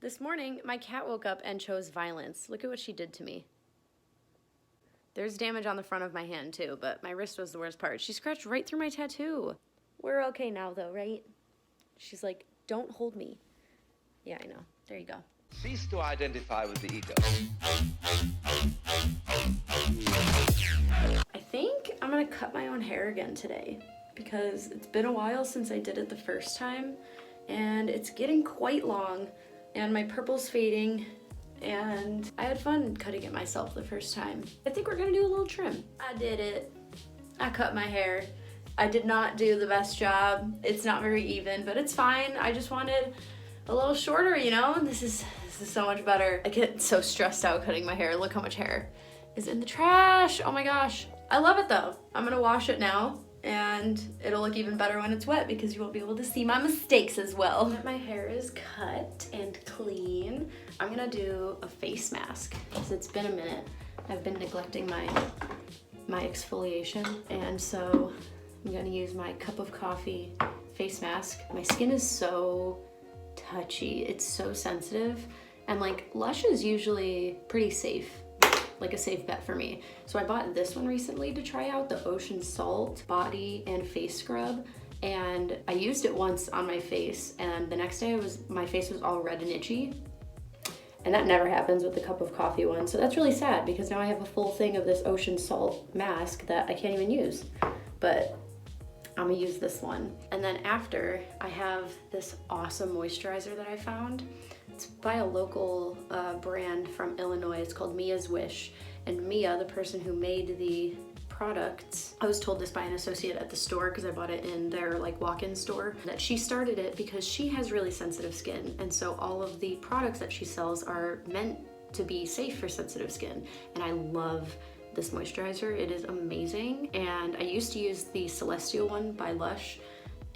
This morning, my cat woke up and chose violence. Look at what she did to me. There's damage on the front of my hand too, but my wrist was the worst part. She scratched right through my tattoo. We're okay now though, right? She's like, don't hold me. Yeah, I know. There you go. Cease to identify with the ego. I think I'm gonna cut my own hair again today because it's been a while since I did it the first time and it's getting quite long and my purple's fading and I had fun cutting it myself the first time. I think we're gonna do a little trim. I did it. I cut my hair. I did not do the best job. It's not very even, but it's fine. I just wanted a little shorter, you know? This is so much better. I get so stressed out cutting my hair. Look how much hair is in the trash. Oh my gosh. I love it though. I'm gonna wash it now and it'll look even better when it's wet because you won't be able to see my mistakes as well. My hair is cut and clean. I'm gonna do a face mask because it's been a minute. I've been neglecting my exfoliation, and so I'm gonna use my cup of coffee face mask. My skin is so touchy. It's so sensitive, and like Lush is usually pretty safe, like a safe bet for me. So I bought this one recently to try out, the Ocean Salt body and face scrub, and I used it once on my face and the next day my face was all red and itchy, and that never happens with the cup of coffee one. So that's really sad because now I have a full thing of this Ocean Salt mask that I can't even use, but I'm gonna use this one. And then after, I have this awesome moisturizer that I found. It's by a local brand from Illinois. It's called Mia's Wish. And Mia, the person who made the products, I was told this by an associate at the store because I bought it in their like walk-in store, that she started it because she has really sensitive skin. And so all of the products that she sells are meant to be safe for sensitive skin. And I love this moisturizer. It is amazing. And I used to use the Celestial one by Lush,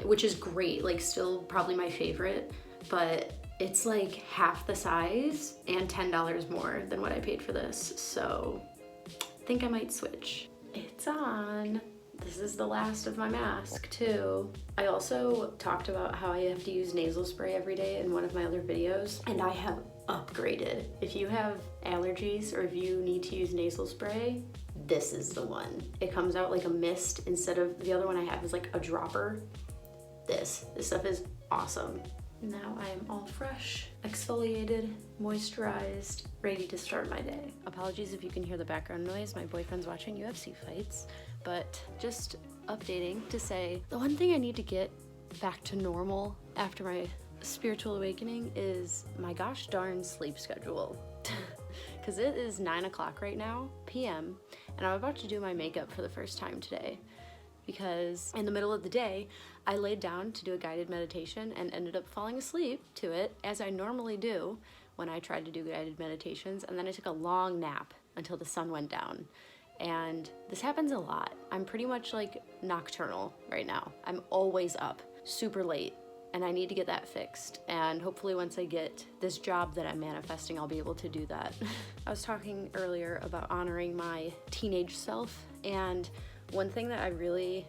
which is great, like still probably my favorite, but it's like half the size and $10 more than what I paid for this. So I think I might switch. It's on. This is the last of my mask too. I also talked about how I have to use nasal spray every day in one of my other videos, and I have upgraded. If you have allergies or if you need to use nasal spray, this is the one. It comes out like a mist instead of the other one I have is like a dropper. This stuff is awesome. Now I am all fresh, exfoliated, moisturized, ready to start my day. Apologies if you can hear the background noise. My boyfriend's watching UFC fights, but just updating to say the one thing I need to get back to normal after my spiritual awakening is my gosh darn sleep schedule. Because it is 9 o'clock right now, p.m., and I'm about to do my makeup for the first time today. Because in the middle of the day, I laid down to do a guided meditation and ended up falling asleep to it, as I normally do when I try to do guided meditations, and then I took a long nap until the sun went down. And this happens a lot. I'm pretty much like nocturnal right now. I'm always up super late, and I need to get that fixed. And hopefully once I get this job that I'm manifesting, I'll be able to do that. I was talking earlier about honoring my teenage self, and one thing that I really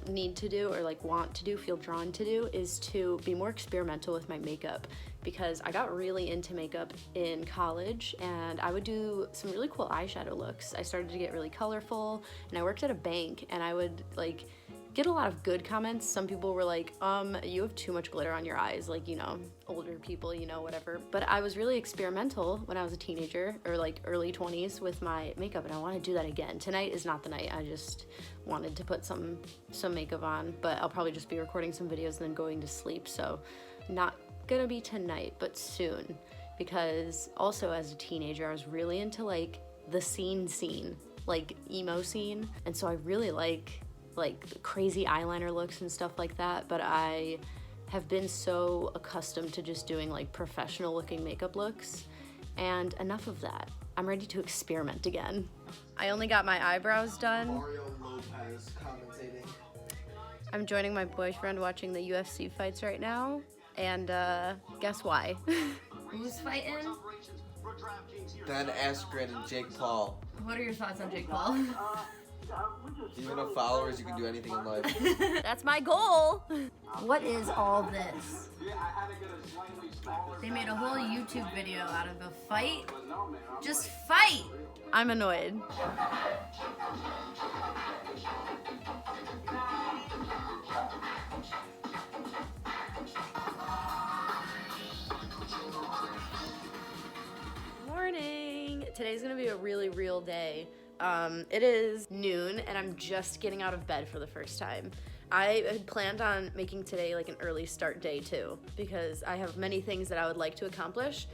need to do, or like want to do, feel drawn to do, is to be more experimental with my makeup, because I got really into makeup in college and I would do some really cool eyeshadow looks. I started to get really colorful, and I worked at a bank and I would like get a lot of good comments. Some people were like, you have too much glitter on your eyes, like, you know, older people, you know, whatever. But I was really experimental when I was a teenager, or like early 20s, with my makeup, and I want to do that again. Tonight is not the night. I just wanted to put some makeup on, but I'll probably just be recording some videos and then going to sleep, so not gonna be tonight, but soon. Because also as a teenager, I was really into like the scene, like emo scene, and so I really like crazy eyeliner looks and stuff like that, but I have been so accustomed to just doing like professional looking makeup looks, and enough of that. I'm ready to experiment again. I only got my eyebrows done. Mario Lopez commentating. I'm joining my boyfriend watching the UFC fights right now, and guess why? Who's fighting? Ben Askren and Jake Paul. What are your thoughts on Jake Paul? Even if followers, you can do anything in life. That's my goal. What is all this? They made a whole YouTube video out of a fight. Just fight. I'm annoyed. Morning. Today's gonna be a really real day. It is noon and I'm just getting out of bed for the first time. I had planned on making today like an early start day too, because I have many things that I would like to accomplish.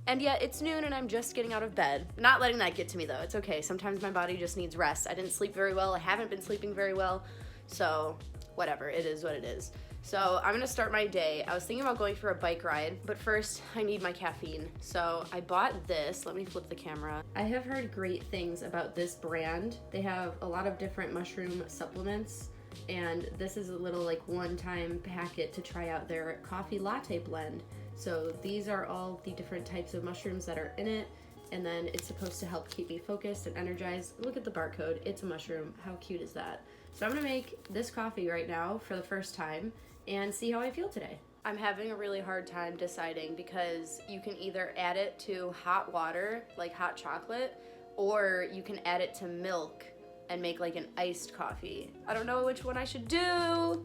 And yet it's noon and I'm just getting out of bed. Not letting that get to me though, it's okay. Sometimes my body just needs rest. I didn't sleep very well, I haven't been sleeping very well, so whatever, it is what it is. So I'm gonna start my day. I was thinking about going for a bike ride, but first I need my caffeine. So I bought this, let me flip the camera. I have heard great things about this brand. They have a lot of different mushroom supplements, and this is a little like one-time packet to try out their coffee latte blend. So these are all the different types of mushrooms that are in it, and then it's supposed to help keep me focused and energized. Look at the barcode, it's a mushroom. How cute is that? So I'm gonna make this coffee right now for the first time and see how I feel today. I'm having a really hard time deciding because you can either add it to hot water, like hot chocolate, or you can add it to milk and make like an iced coffee. I don't know which one I should do.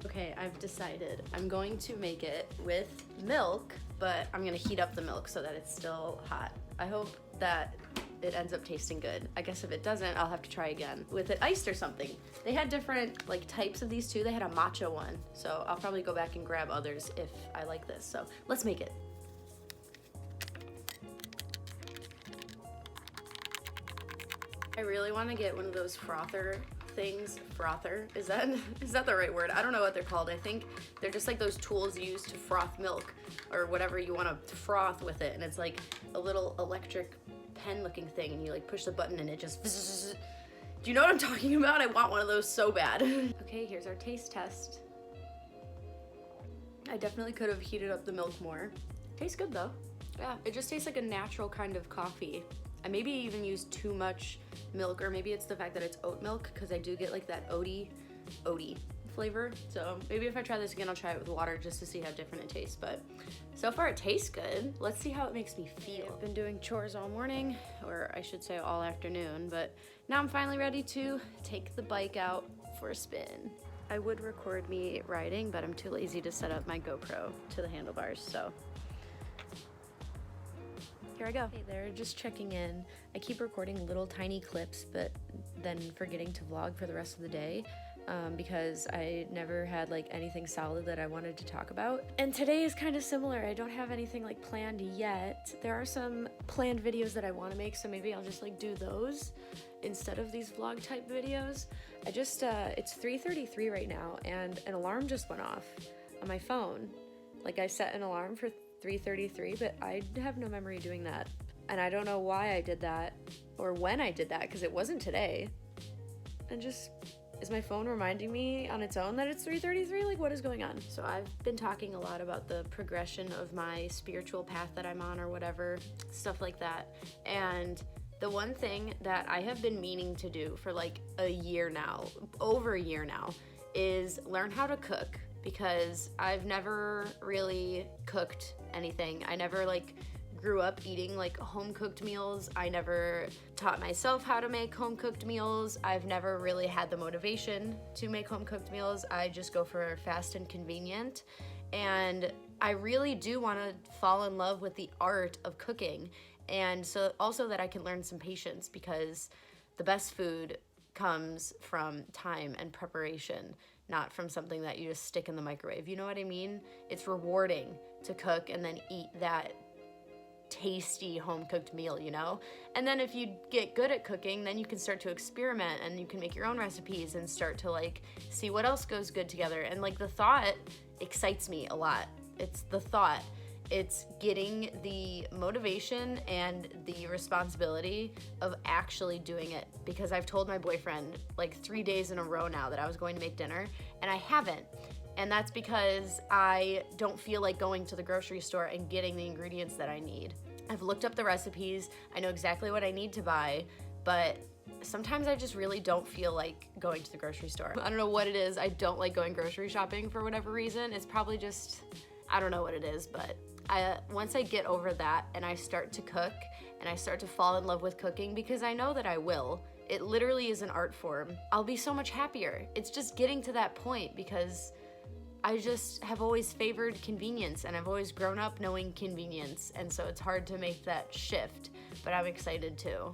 Okay, I've decided. I'm going to make it with milk, but I'm gonna heat up the milk so that it's still hot. I hope that it ends up tasting good. I guess if it doesn't, I'll have to try again with it iced or something. They had different like types of these too. They had a matcha one, so I'll probably go back and grab others if I like this. So let's make it. I really want to get one of those frother things. Frother, is that the right word? I don't know what they're called. I think they're just like those tools used to froth milk or whatever you want to froth with it, and it's like a little electric pen looking thing, and you like push the button and it just bzzz. Do you know what I'm talking about? I want one of those so bad. Okay, here's our taste test. I definitely could have heated up the milk more. Tastes good though. Yeah, it just tastes like a natural kind of coffee. I maybe even used too much milk, or maybe it's the fact that it's oat milk, because I do get like that oaty flavor. So maybe if I try this again, I'll try it with water just to see how different it tastes. But so far it tastes good. Let's see how it makes me feel. I've been doing chores all morning, or I should say all afternoon, but now I'm finally ready to take the bike out for a spin. I would record me riding, but I'm too lazy to set up my GoPro to the handlebars, so here I go. Hey there, just checking in. I keep recording little tiny clips, but then forgetting to vlog for the rest of the day because I never had like anything solid that I wanted to talk about. And today is kind of similar. I don't have anything like planned yet. There are some planned videos that I want to make, so maybe I'll just like do those instead of these vlog type videos. I just, it's 3:33 right now, and an alarm just went off on my phone. Like I set an alarm for 3:33, but I have no memory doing that. And I don't know why I did that or when I did that, because it wasn't today. And just, is my phone reminding me on its own that it's 3:33? Like, what is going on? So I've been talking a lot about the progression of my spiritual path that I'm on or whatever, stuff like that. And the one thing that I have been meaning to do for like a year now, over a year now, is learn how to cook. Because I've never really cooked anything. I never like grew up eating like home cooked meals. I never taught myself how to make home cooked meals. I've never really had the motivation to make home cooked meals. I just go for fast and convenient. And I really do want to fall in love with the art of cooking. And so also that I can learn some patience, because the best food comes from time and preparation, not from something that you just stick in the microwave. You know what I mean? It's rewarding to cook and then eat that tasty home-cooked meal, you know? And then if you get good at cooking, then you can start to experiment and you can make your own recipes and start to like see what else goes good together. And like the thought excites me a lot. It's the thought. It's getting the motivation and the responsibility of actually doing it, because I've told my boyfriend like 3 days in a row now that I was going to make dinner, and I haven't. And that's because I don't feel like going to the grocery store and getting the ingredients that I need. I've looked up the recipes, I know exactly what I need to buy, but sometimes I just really don't feel like going to the grocery store. I don't know what it is. I don't like going grocery shopping for whatever reason. It's probably just, I don't know what it is, but once I get over that and I start to cook and I start to fall in love with cooking, because I know that I will, it literally is an art form, I'll be so much happier. It's just getting to that point, because I just have always favored convenience, and I've always grown up knowing convenience, and so it's hard to make that shift, but I'm excited too.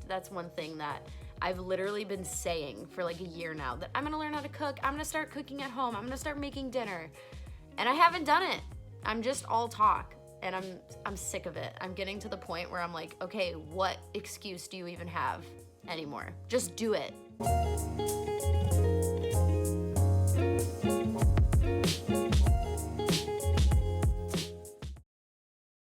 That's one thing that I've literally been saying for like a year now, that I'm gonna learn how to cook, I'm gonna start cooking at home, I'm gonna start making dinner, and I haven't done it. I'm just all talk, and I'm sick of it. I'm getting to the point where I'm like, okay, what excuse do you even have anymore? Just do it.